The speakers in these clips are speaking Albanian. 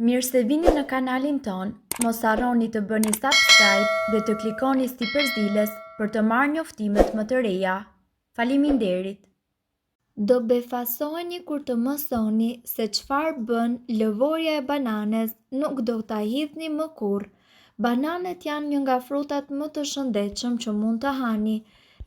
Mirë se vini në kanalin ton, mos harroni të bëni subscribe dhe të klikoni si përzieles për të marrë njoftimet më të reja. Faleminderit! Do befasoheni kur të mësoni se çfarë bën lëvorja e bananes, nuk do ta hidhni më kurrë. Bananet janë një nga frutat më të shëndetshëm që mund të hani,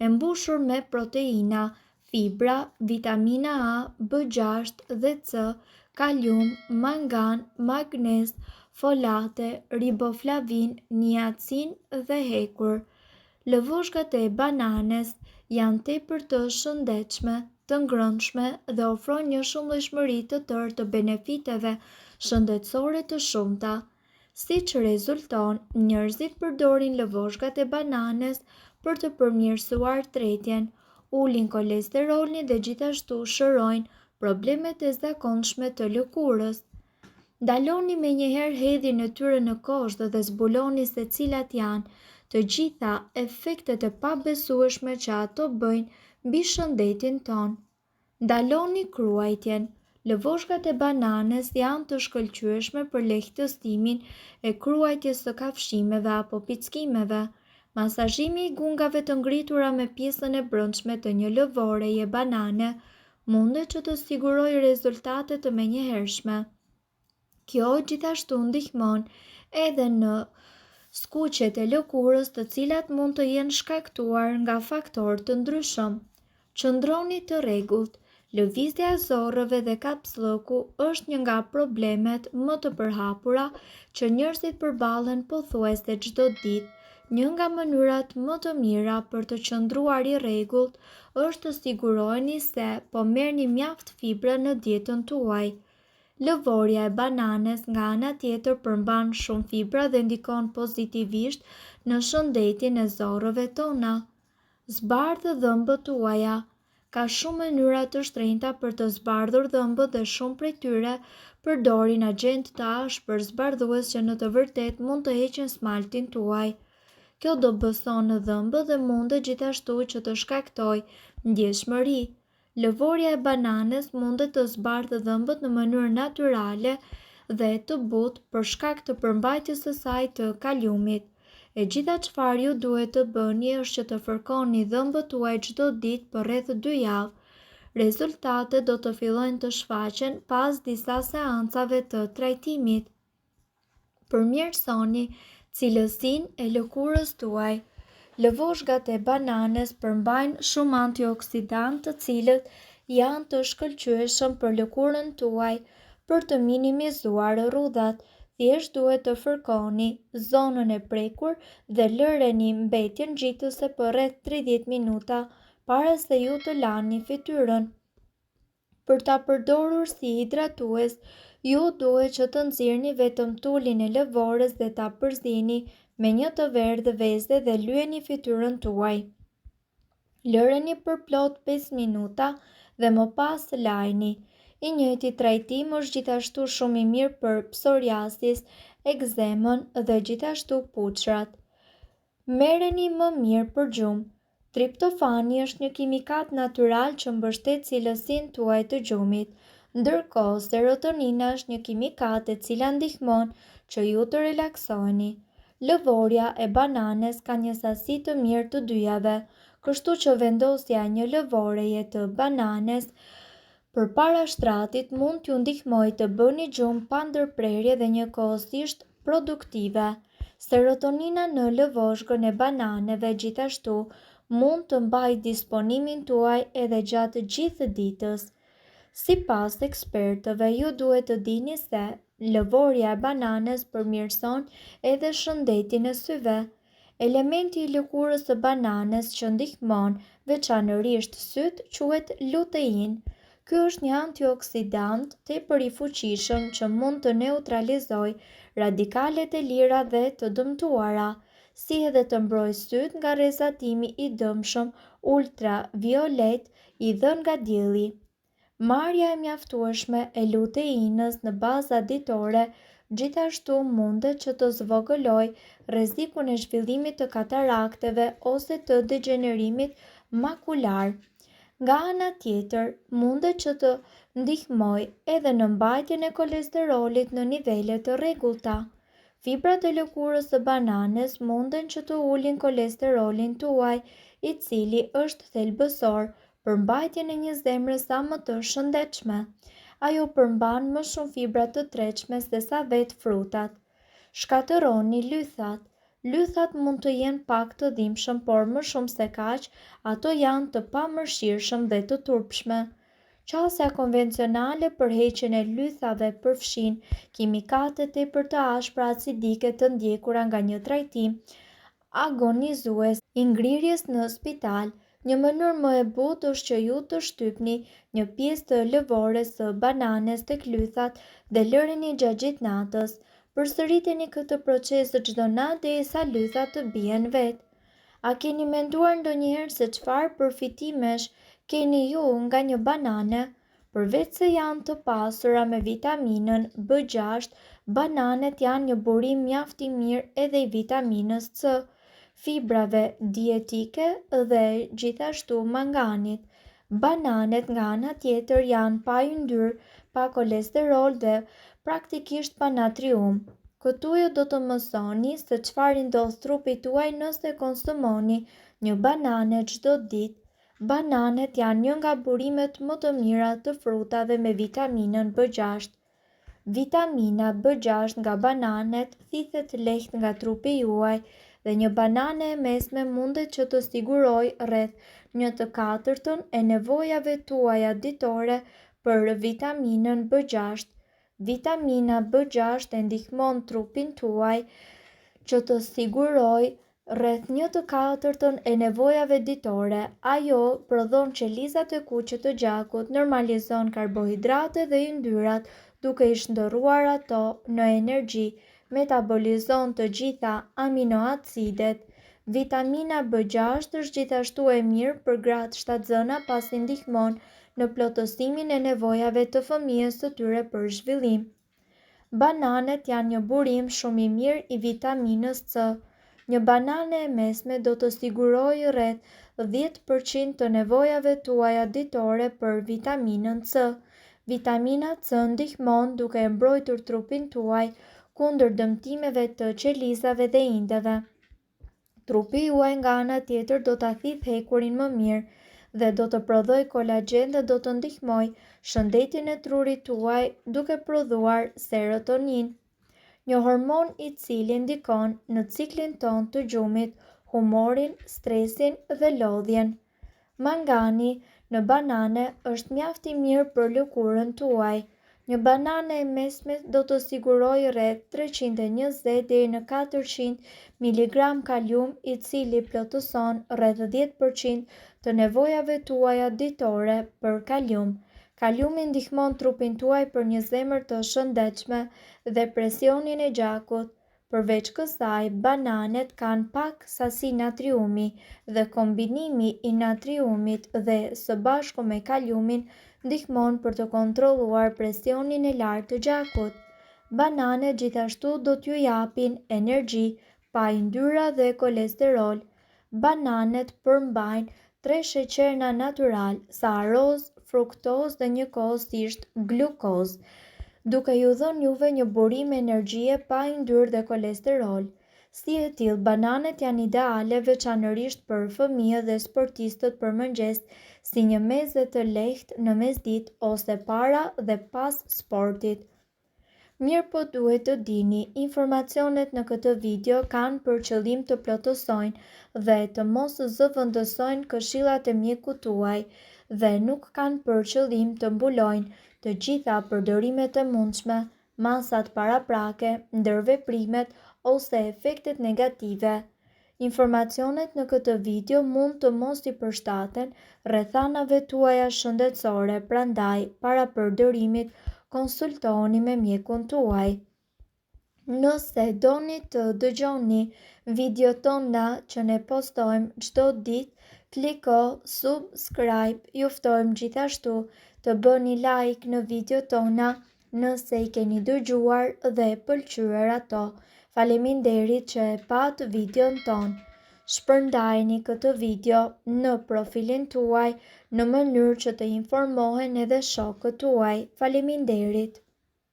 e mbushur me proteina, fibra, vitamina A, B6 dhe C, kalium, mangan, magnez, folate, riboflavin, niacin dhe hekur. Lëvoshkat e bananes janë tepër të shëndetshme, të ngrënshme dhe ofrojnë një shumëllojshmëri të tërë të benefiteve shëndetësore të shumta. Siç rezulton, njerëzit përdorin lëvoshkat e bananes për të përmirësuar tretjen, ulin kolesterolin dhe gjithashtu shërojnë problemet e zakonshme të lëkurës. Ndaloni menjëherë hedhjen e tyre në kozhë dhe zbuloni se cilat janë të gjitha efektet e pabesueshme që ato bëjnë mbi shëndetin ton. Ndaloni kruajtjen. Lëvoshkat e bananes janë të shkëlqyeshme për lehtësimin e kruajtjes së kafshimeve apo pickimeve. Masazhimi i gungave të ngritura me pjesën e brendshme të një lëvoreje banane mundet që të sigurojë rezultate të menjëhershme. Kjo gjithashtu ndihmon edhe në skuqjet e lëkurës, të cilat mund të jenë shkaktuar nga faktorë të ndryshëm. Qëndroni të rregullt. Lëvizja e zorrëve dhe kapsllëku është një nga problemet më të përhapura që njerëzit përballen pothuajse çdo ditë. Një nga mënyrat më të mira për të qëndruar i rregullt është të siguroheni se po merrni mjaft fibra në dietën tuaj. Lëvorja e bananes nga ana tjetër përmban shumë fibra dhe ndikon pozitivisht në shëndetin e zorrëve tona. Zbardhë dhëmbët tuaja. Ka shumë mënyra të shtrenjta për të zbardhur dhëmbët dhe shumë prej tyre përdorin agjentë të ashpër zbardhues që në të vërtetë mund të heqin smaltin tuaj. Kjo do bëson në dhëmbët dhe mundet gjithashtu që të shkaktojë ndjeshmëri. Lëvorja e bananes mundet të zbardhë dhëmbët në mënyrë natyrale dhe të butë për shkak të përmbajtjes së saj të kaliumit. E gjitha çfarë ju duhet të bëni është që të fërkoni dhëmbët tuaj çdo ditë për rreth 2 javë. Rezultatet do të fillojnë të shfaqen pas disa seancave të trajtimit. Përmirësoni cilësinë e lëkurës tuaj. Lëvoshkat e bananes përmbajnë shumë antioksidantë të cilët janë të shkëlqyeshëm për lëkurën tuaj. Për të minimizuar rrudhat, thjesht duhet të fërkoni zonën e prekur dhe lëreni mbetjen ngjitëse për rreth 30 minuta para se ju të lani fytyrën. Për ta përdorur si hidratues, ju duhet që të nxirrni vetëm tulin e lëvorës dhe ta përzini me një të verdhë vezë dhe lyeni fytyrën tuaj. Lëreni për plot 5 minuta dhe më pas lajni. I njëjti trajtim është gjithashtu shumë i mirë për psoriasis, ekzemën dhe gjithashtu puçrat. Merreni më mirë për gjumë. Triptofani është një kimikat natyral që mbështet cilësinë tuaj të gjumit, ndërkohë serotonina është një kimikat e cila ndihmon që ju të relaksoheni. Lëvorja e bananes ka një sasi të mirë të dyjave, kështu që vendosja një lëvoreje të bananes përpara shtratit mund t'ju ndihmojë të bëni gjumë pa ndërprerje dhe njëkohësisht produktive. Serotonina në lëvoshkën e bananeve gjithashtu mund të mbajë disponimin tuaj edhe gjatë gjithë ditës. Sipas ekspertëve, ju duhet të dini se lëvorja e bananes përmirëson edhe shëndetin e syve. Elementi i lëkurës së bananes që ndihmon veçanërisht syt quhet lutein. Ky është një antioksidant tepër i fuqishëm që mund të neutralizojë radikalet e lira dhe të dëmtuara, si edhe të mbrojë syt nga rrezatimi i dëmshëm ultraviolet i dhënë nga dielli. Marrja e mjaftueshme e luteinës në baza ditore gjithashtu mundet që të zvogëlojë rrezikun e zhvillimit të katarakteve ose të degenerimit makular. Nga ana tjetër, mundet që të ndihmojë edhe në mbajtjen e kolesterolit në nivele të rregullta. Fibrat e lëkurës së bananes munden që të ulin kolesterolin tuaj, i cili është thelbësor për mbajtjen e një zemre sa më të shëndetshme. Ajo përmban më shumë fibra të tretshme se sa vetë frutat. Shkatërroni lythat. Lythat mund të jenë pak të dhimbshëm, por më shumë se kaq, ato janë të pamërshirshëm dhe të turpshme. Qasja konvencionale për heqjen e lythave përfshin kimikate tepër të ashpra acidike të ndjekura nga një trajtim agonizues i ngrirjes në spital. Një mënyrë më e butë është që ju të shtypni një pjesë të lëvores së bananes tek lythat dhe lëreni gjatë gjithë natës. Përsëriteni këtë proces çdo natë derisa lythat të bien vetë. A keni menduar ndonjëherë se çfarë përfitimesh keni ju nga një banane? Përveç se janë të pasura me vitaminën B6, bananet janë një burim mjaft i mirë edhe i vitaminës C, fibrave dietike dhe gjithashtu manganit. Bananet nga ana tjetër janë pa yndyrë, pa kolesterol dhe praktikisht pa natrium. Këtu ju do të mësoni se çfarë ndodh trupit tuaj nëse konsumoni një banane çdo ditë. Bananet janë një nga burimet më të mira të frutave me vitaminën B6. Vitamina B6 nga bananet thithet lehtë nga trupi juaj dhe një banane e mesme mundet që të sigurojë rreth 1/4 e nevojave tuaja ditore për vitaminën B6. Vitamina B6 e ndihmon trupin tuaj që të sigurojë rreth 1/4 e nevojave ditore. Ajo prodhon qelizat e kuqe të gjakut, normalizon karbohidratet dhe yndyrat duke i shndërruar ato në energji, metabolizon të gjitha aminoacidet. Vitamina B6 është gjithashtu e mirë për gratë shtatzëna pasi ndihmon në plotësimin e nevojave të fëmijës së tyre për zhvillim. Bananet janë një burim shumë i mirë i vitaminës C. Një banane e mesme do të sigurojë rreth 10% të nevojave tuaja ditore për vitaminën C. Vitamina C ndihmon duke e mbrojtur trupin tuaj kundër dëmtimeve të qelizave dhe indeve. Trupi juaj nga ana tjetër do ta thithë hekurin më mirë dhe do të prodhojë kolagjen dhe do të ndihmojë shëndetin e trurit tuaj duke prodhuar serotonin, një hormon i cili ndikon në ciklin ton të gjumit, humorin, stresin dhe lodhjen. Mangani në banane është mjaft i mirë për lëkurën tuaj. Një banane e mesme do të sigurojë rreth 320 deri në 400 mg kalium, i cili plotëson rreth 10% të nevojave tuaja ditore për kalium. Kaliumi ndihmon trupin tuaj për një zemër të shëndetshme dhe presionin e gjakut. Përveç kësaj, bananet kanë pak sasi natriumi dhe kombinimi i natriumit dhe së bashku me kaliumin ndihmon për të kontrolluar presionin e lartë të gjakut. Bananet gjithashtu do t'ju japin energji, pa yndyra dhe kolesterol. Bananet përmbajnë 3 sheqerna natyral, saharozë, fruktozë dhe njëkohësisht glukozë, duke ju dhënë juve një burim energjie pa yndyrë dhe kolesterol. Si e tillë, bananet janë ideale veçanërisht për fëmijët dhe sportistët për mëngjes, si një meze të lehtë në mesditë ose para dhe pas sportit. Mirë, po duhet të dini, informacionet në këtë video kanë për qëllim të plotësojnë dhe të mos zëvendësojnë këshillat e mjekut tuaj dhe nuk kanë për qëllim të mbulojnë të gjitha përdorimet e mundshme, masat paraprake, ndërveprimet ose efektet negative. Informacionet në këtë video mund të mos i përshtaten rrethanave tuaja shëndetësore, prandaj para përdorimit konsultohuni me mjekun tuaj. Nëse doni të dëgjoni video tona që ne postojmë çdo ditë, kliko subscribe. Ju ftojmë gjithashtu të bëni like në video tona nëse i keni dëgjuar dhe pëlqyer ato. Faleminderit që e pat videon ton. Shpërndajeni këtë video në profilin tuaj në mënyrë që të informohen edhe shokët tuaj. Faleminderit!